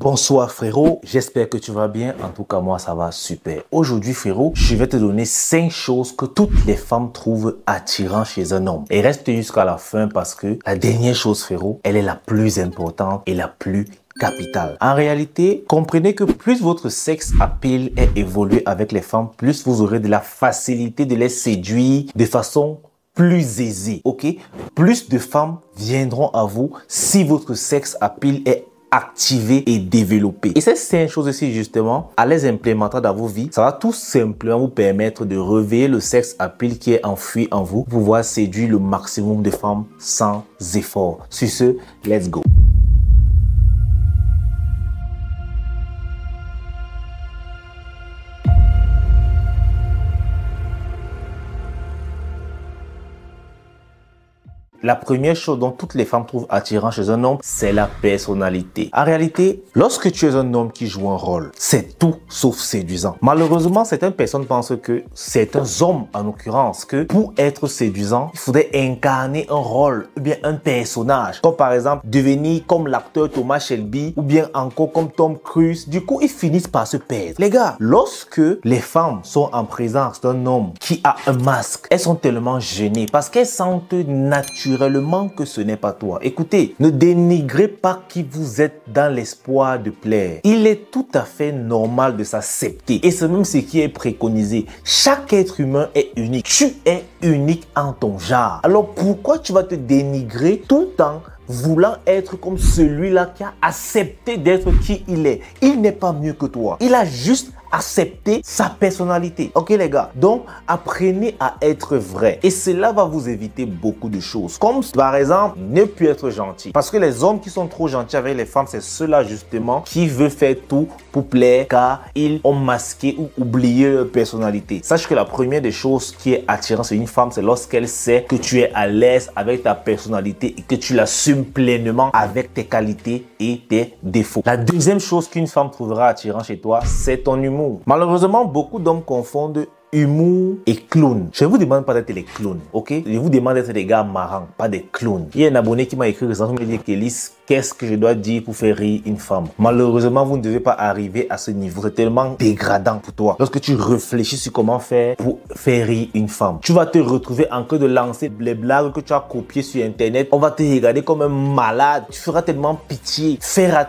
Bonsoir frérot, j'espère que tu vas bien. En tout cas, moi ça va super. Aujourd'hui frérot, je vais te donner 5 choses que toutes les femmes trouvent attirantes chez un homme. Et reste jusqu'à la fin parce que la dernière chose frérot, elle est la plus importante et la plus capitale. En réalité, comprenez que plus votre sexe appeal est évolué avec les femmes, plus vous aurez de la facilité de les séduire de façon plus aisée, ok? Plus de femmes viendront à vous si votre sexe appeal est activé et développé. Et ces 5 choses ici, justement, à les implémenter dans vos vies, ça va tout simplement vous permettre de réveiller le sexe appeal qui est enfoui en vous, pour pouvoir séduire le maximum de femmes sans effort. Sur ce, let's go. La première chose dont toutes les femmes trouvent attirant chez un homme, c'est la personnalité. En réalité, lorsque tu es un homme qui joue un rôle, c'est tout sauf séduisant. Malheureusement, certaines personnes pensent que certains hommes, en l'occurrence, que pour être séduisant, il faudrait incarner un rôle ou bien un personnage. Comme par exemple, devenir comme l'acteur Thomas Shelby ou bien encore comme Tom Cruise. Du coup, ils finissent par se perdre. Les gars, lorsque les femmes sont en présence d'un homme qui a un masque, elles sont tellement gênées parce qu'elles sentent naturellement que ce n'est pas toi. Écoutez, ne dénigrez pas qui vous êtes dans l'espoir de plaire. Il est tout à fait normal de s'accepter et c'est même ce qui est préconisé. Chaque être humain est unique. Tu es unique en ton genre. Alors pourquoi tu vas te dénigrer tout en voulant être comme celui-là qui a accepté d'être qui il est? Il n'est pas mieux que toi. Il a juste accepter sa personnalité. Ok les gars? Donc, apprenez à être vrai. Et cela va vous éviter beaucoup de choses. Comme par exemple, ne plus être gentil. Parce que les hommes qui sont trop gentils avec les femmes, c'est ceux-là justement qui veulent faire tout pour plaire car ils ont masqué ou oublié leur personnalité. Sache que la première des choses qui est attirante chez une femme, c'est lorsqu'elle sait que tu es à l'aise avec ta personnalité et que tu l'assumes pleinement avec tes qualités et tes défauts. La deuxième chose qu'une femme trouvera attirant chez toi, c'est ton humour. Malheureusement, beaucoup d'hommes confondent humour et clown. Je ne vous demande pas d'être des clowns, ok? Je vous demande d'être des gars marrants, pas des clowns. Il y a un abonné qui m'a écrit récemment, il me dit qu'Elise, qu'est-ce que je dois dire pour faire rire une femme? Malheureusement, vous ne devez pas arriver à ce niveau. C'est tellement dégradant pour toi. Lorsque tu réfléchis sur comment faire pour faire rire une femme, tu vas te retrouver en train de lancer les blagues que tu as copiées sur Internet. On va te regarder comme un malade. Tu feras tellement pitié.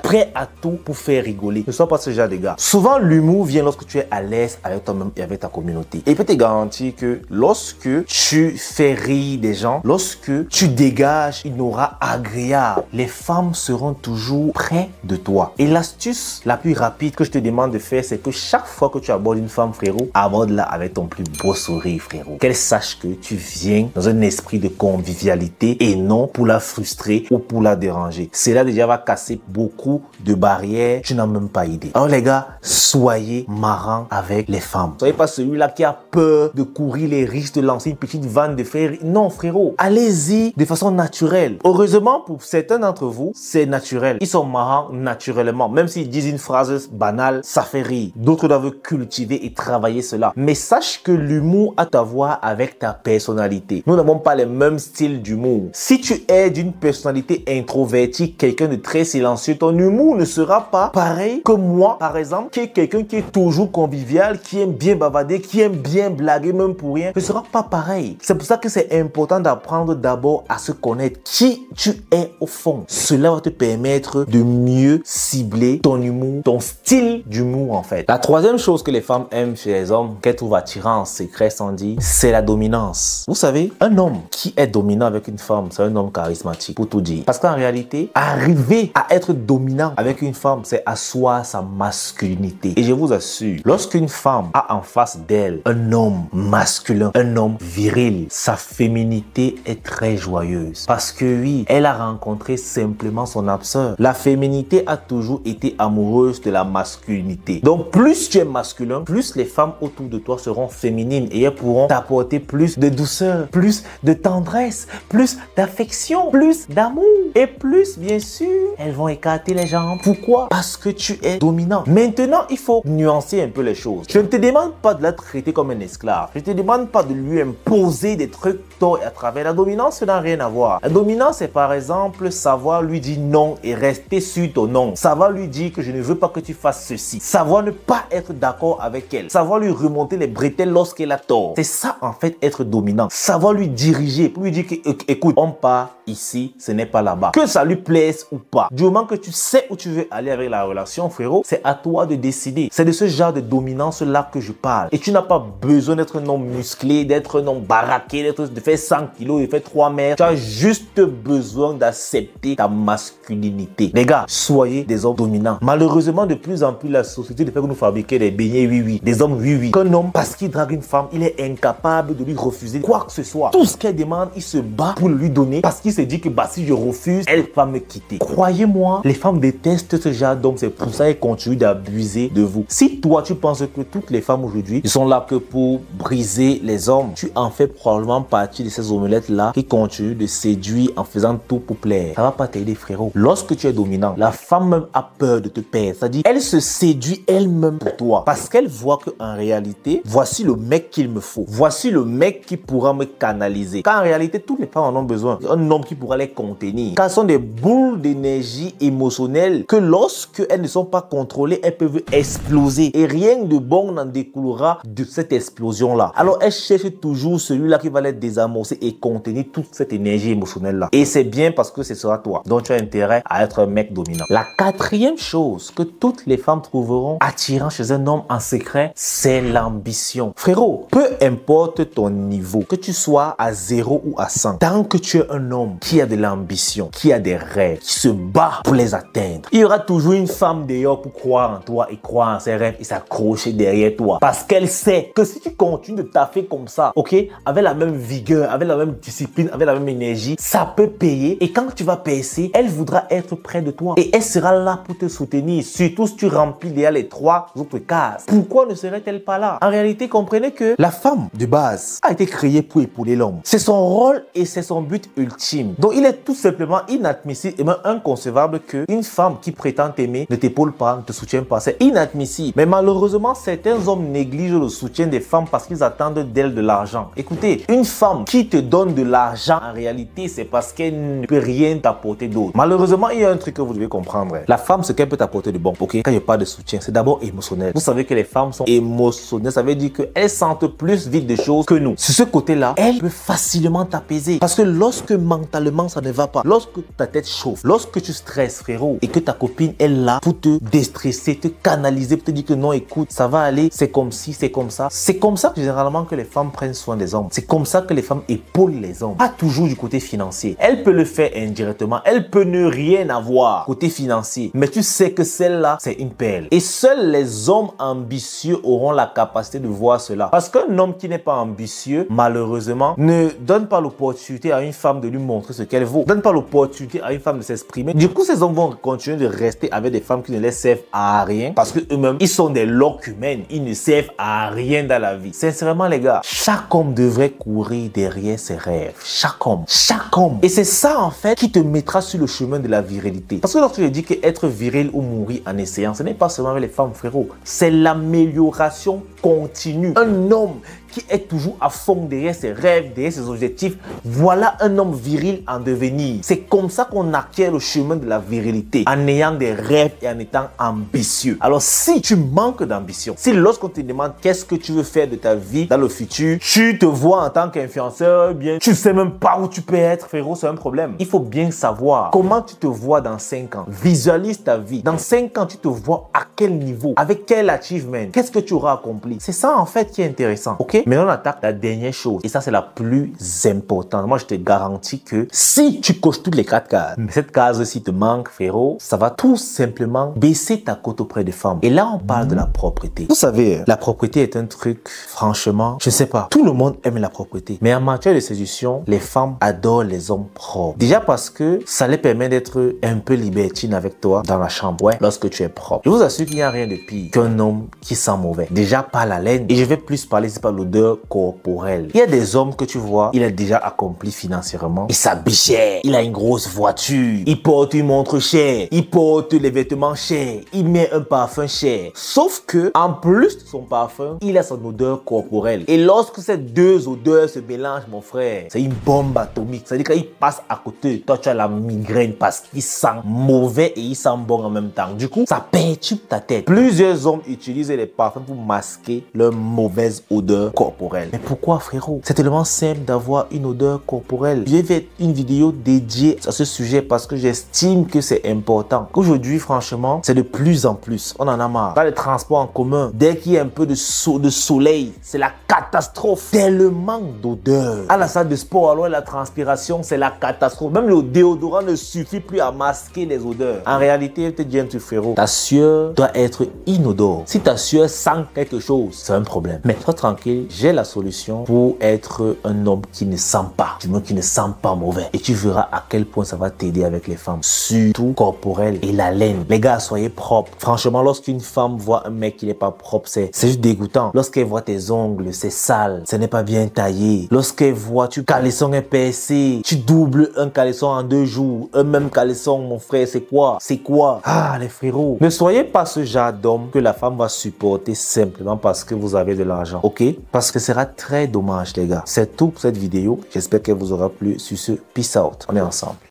Prêt à tout pour faire rigoler. Ne sois pas ce genre de gars. Souvent, l'humour vient lorsque tu es à l'aise avec toi-même et avec ta communauté. Et il peut te garantir que lorsque tu fais rire des gens, lorsque tu dégages une aura agréable, les femmes seront toujours près de toi. Et l'astuce la plus rapide que je te demande de faire, c'est que chaque fois que tu abordes une femme, frérot, aborde-la avec ton plus beau sourire, frérot. Qu'elle sache que tu viens dans un esprit de convivialité et non pour la frustrer ou pour la déranger. Cela déjà va casser beaucoup de barrières. Tu n'as même pas idée. Alors les gars, soyez marrants avec les femmes. Soyez pas celui-là qui a peur de courir les risques de lancer une petite vanne de faire. Non, frérot. Allez-y de façon naturelle. Heureusement, pour certains d'entre vous, c'est naturel. Ils sont marrants naturellement. Même s'ils disent une phrase banale, ça fait rire. D'autres doivent cultiver et travailler cela. Mais sache que l'humour a à voir avec ta personnalité. Nous n'avons pas les mêmes styles d'humour. Si tu es d'une personnalité introvertie, quelqu'un de très silencieux, ton humour ne sera pas pareil que moi, par exemple, qui est quelqu'un qui est toujours convivial, qui aime bien bavarder, qui aime bien blaguer même pour rien. Ne sera pas pareil. C'est pour ça que c'est important d'apprendre d'abord à se connaître qui tu es au fond. Cela va te permettre de mieux cibler ton humour, ton style d'humour en fait. La troisième chose que les femmes aiment chez les hommes, qu'elles trouvent attirant en secret sans dire, c'est la dominance. Vous savez, un homme qui est dominant avec une femme, c'est un homme charismatique, pour tout dire. Parce qu'en réalité, arriver à être dominant avec une femme, c'est asseoir sa masculinité. Et je vous assure, lorsqu'une femme a en face d'elle un homme masculin, un homme viril, sa féminité est très joyeuse. Parce que oui, elle a rencontré simplement son âme sœur. La féminité a toujours été amoureuse de la masculinité. Donc plus tu es masculin, plus les femmes autour de toi seront féminines et elles pourront t'apporter plus de douceur, plus de tendresse, plus d'affection, plus d'amour et plus bien sûr, elles vont écarter les jambes. Pourquoi? Parce que tu es dominant. Maintenant, il faut nuancer un peu les choses. Je ne te demande pas de la traiter traiter comme un esclave. Je te demande pas de lui imposer des trucs tôt et à travers. La dominance, ça n'a rien à voir. La dominance, c'est par exemple savoir lui dire non et rester sur ton non. Savoir lui dire que je ne veux pas que tu fasses ceci. Savoir ne pas être d'accord avec elle. Savoir lui remonter les bretelles lorsqu'elle a tort. C'est ça en fait être dominant. Savoir lui diriger pour lui dire que écoute, on part ici, ce n'est pas là-bas. Que ça lui plaise ou pas. Du moment que tu sais où tu veux aller avec la relation, frérot, c'est à toi de décider. C'est de ce genre de dominance-là que je parle. Et tu n'as pas besoin d'être un homme musclé, d'être un homme baraqué, de faire 100 kilos, de faire 3 mètres. Tu as juste besoin d'accepter ta masculinité. Les gars, soyez des hommes dominants. Malheureusement, de plus en plus, la société fait que nous fabriquer des beignets oui-oui, des hommes oui-oui. Qu'un homme, parce qu'il drague une femme, il est incapable de lui refuser quoi que ce soit. Tout ce qu'elle demande, il se bat pour lui donner parce qu'il se dit que bah, si je refuse, elle va me quitter. Croyez-moi, les femmes détestent ce genre d'homme. C'est pour ça qu'elles continuent d'abuser de vous. Si toi, tu penses que toutes les femmes aujourd'hui sont là que pour briser les hommes, tu en fais probablement partie de ces omelettes-là qui continuent de séduire en faisant tout pour plaire. Ça va pas t'aider, frérot. Lorsque tu es dominant, la femme même a peur de te perdre. C'est-à-dire, elle se séduit elle-même pour toi parce qu'elle voit qu'en réalité, voici le mec qu'il me faut. Voici le mec qui pourra me canaliser. Car en réalité, toutes les femmes en ont besoin. Un homme qui pourra les contenir. Car ce sont des boules d'énergie émotionnelle que lorsque elles ne sont pas contrôlées, elles peuvent exploser. Et rien de bon n'en découlera de cette explosion-là. Alors, elles cherchent toujours celui-là qui va les désamorcer et contenir toute cette énergie émotionnelle-là. Et c'est bien parce que ce sera toi. Donc, tu as intérêt à être un mec dominant. La quatrième chose que toutes les femmes trouveront attirant chez un homme en secret, c'est l'ambition. Frérot, peu importe ton niveau, que tu sois à 0 ou à 100, tant que tu es un homme qui a de l'ambition, qui a des rêves, qui se bat pour les atteindre, il y aura toujours une femme dehors pour croire en toi et croire en ses rêves et s'accrocher derrière toi. Parce qu'elle sait que si tu continues de taffer comme ça, ok, avec la même vigueur, avec la même discipline, avec la même énergie, ça peut payer. Et quand tu vas percer, elle voudra être près de toi. Et elle sera là pour te soutenir. Surtout si tu remplis déjà les 3 autres cases. Pourquoi ne serait-elle pas là? En réalité, comprenez que la femme de base a été créée pour épauler l'homme. C'est son rôle et c'est son but ultime. Donc il est tout simplement inadmissible et même inconcevable qu'une femme qui prétend t'aimer ne t'épaule pas, ne te soutient pas. C'est inadmissible. Mais malheureusement, certains hommes négligent le soutien des femmes parce qu'ils attendent d'elles de l'argent. Écoutez, une femme qui te donne de l'argent, en réalité, c'est parce qu'elle ne peut rien t'apporter d'autre. Malheureusement, il y a un truc que vous devez comprendre. La femme, ce qu'elle peut t'apporter de bon, ok, quand il n'y a pas de soutien, c'est d'abord émotionnel. Vous savez que les femmes sont émotionnelles. Ça veut dire qu'elles sentent plus vite des choses que nous. Sur ce côté-là, elle peut facilement t'apaiser. Parce que lorsque mentalement ça ne va pas, lorsque ta tête chauffe, lorsque tu stresses, frérot, et que ta copine est là pour te déstresser, te canaliser, pour te dire que non, écoute, ça va aller, c'est comme ci, c'est comme ça. C'est comme ça que généralement que les femmes prennent soin des hommes. C'est comme ça que les femmes épaulent les hommes. Pas toujours du côté financier. Elle peut le faire indirectement. Elle peut ne rien avoir côté financier. Mais tu sais que celle-là, c'est une perle. Et seuls les hommes ambitieux auront la capacité de voir cela. Parce qu'un homme qui n'est pas ambitieux, malheureusement, ne donne pas l'opportunité à une femme de lui montrer ce qu'elle vaut. Ne donne pas l'opportunité à une femme de s'exprimer. Du coup, ces hommes vont continuer de rester avec des femmes qui ne les servent à rien. Parce que eux-mêmes, ils sont des loques humaines. Ils ne servent à rien dans la vie. Sincèrement, les gars, chaque homme devrait courir derrière ses rêves. Chaque homme. Chaque homme. Et c'est ça, en fait, qui te mettra sur le chemin de la virilité. Parce que lorsque je dis qu'être viril ou mourir en essayant, ce n'est pas seulement avec les femmes, frérot. C'est l'amélioration continue. Un homme qui est toujours à fond derrière ses rêves, derrière ses objectifs, voilà un homme viril en devenir. C'est comme ça qu'on acquiert le chemin de la virilité, en ayant des rêves et en étant ambitieux. Alors si tu manques d'ambition, si lorsqu'on te demande qu'est-ce que tu veux faire de ta vie dans le futur, tu te vois en tant qu'influenceur, bien, tu sais même pas où tu peux être, frérot, c'est un problème. Il faut bien savoir comment tu te vois dans 5 ans. Visualise ta vie. Dans 5 ans, tu te vois à quel niveau, avec quel achievement, qu'est-ce que tu auras accompli. C'est ça en fait qui est intéressant, ok? Maintenant, on attaque la dernière chose. Et ça, c'est la plus importante. Moi, je te garantis que si tu coches toutes les 4 cases, mais cette case-ci te manque, frérot, ça va tout simplement baisser ta cote auprès des femmes. Et là, on parle de la propreté. Vous savez, la propreté est un truc, franchement, je sais pas. Tout le monde aime la propreté. Mais en matière de séduction, les femmes adorent les hommes propres. Déjà parce que ça les permet d'être un peu libertine avec toi dans la chambre, ouais, lorsque tu es propre. Je vous assure qu'il n'y a rien de pire qu'un homme qui sent mauvais. Déjà, pas la laine. Et je vais plus parler, c'est pas l'odeur odeur corporelle. Il y a des hommes que tu vois, il est déjà accompli financièrement, il s'habille cher, il a une grosse voiture, il porte une montre chère, il porte les vêtements chers, il met un parfum cher. Sauf que, en plus de son parfum, il a son odeur corporelle. Et lorsque ces deux odeurs se mélangent, mon frère, c'est une bombe atomique. C'est-à-dire qu'il passe à côté, toi tu as la migraine parce qu'il sent mauvais et il sent bon en même temps. Du coup, ça perturbe ta tête. Plusieurs hommes utilisent les parfums pour masquer leur mauvaise odeur corporelle. Mais pourquoi, frérot? C'est tellement simple d'avoir une odeur corporelle. Je vais faire une vidéo dédiée à ce sujet parce que j'estime que c'est important. Aujourd'hui, franchement, c'est de plus en plus. On en a marre. Dans les transports en commun, dès qu'il y a un peu de soleil, c'est la catastrophe. Tellement d'odeur. À la salle de sport, alors la transpiration, c'est la catastrophe. Même le déodorant ne suffit plus à masquer les odeurs. En réalité, je te dis un truc, frérot, ta sueur doit être inodore. Si ta sueur sent quelque chose, c'est un problème. Mais sois tranquille, j'ai la solution pour être un homme qui ne sent pas, du moins qui ne sent pas mauvais. Et tu verras à quel point ça va t'aider avec les femmes, surtout corporelle et la laine. Les gars, soyez propres. Franchement, lorsqu'une femme voit un mec qui n'est pas propre, c'est juste dégoûtant. Lorsqu'elle voit tes ongles, c'est sale, ce n'est pas bien taillé. Lorsqu'elle voit tu caleçon est percé, tu doubles un caleçon en 2 jours, un même caleçon, mon frère, c'est quoi? C'est quoi? Ah, les frérots, ne soyez pas ce genre d'homme que la femme va supporter simplement parce que vous avez de l'argent, ok? Parce que ce sera très dommage, les gars. C'est tout pour cette vidéo. J'espère qu'elle vous aura plu. Sur ce, peace out. On est ensemble.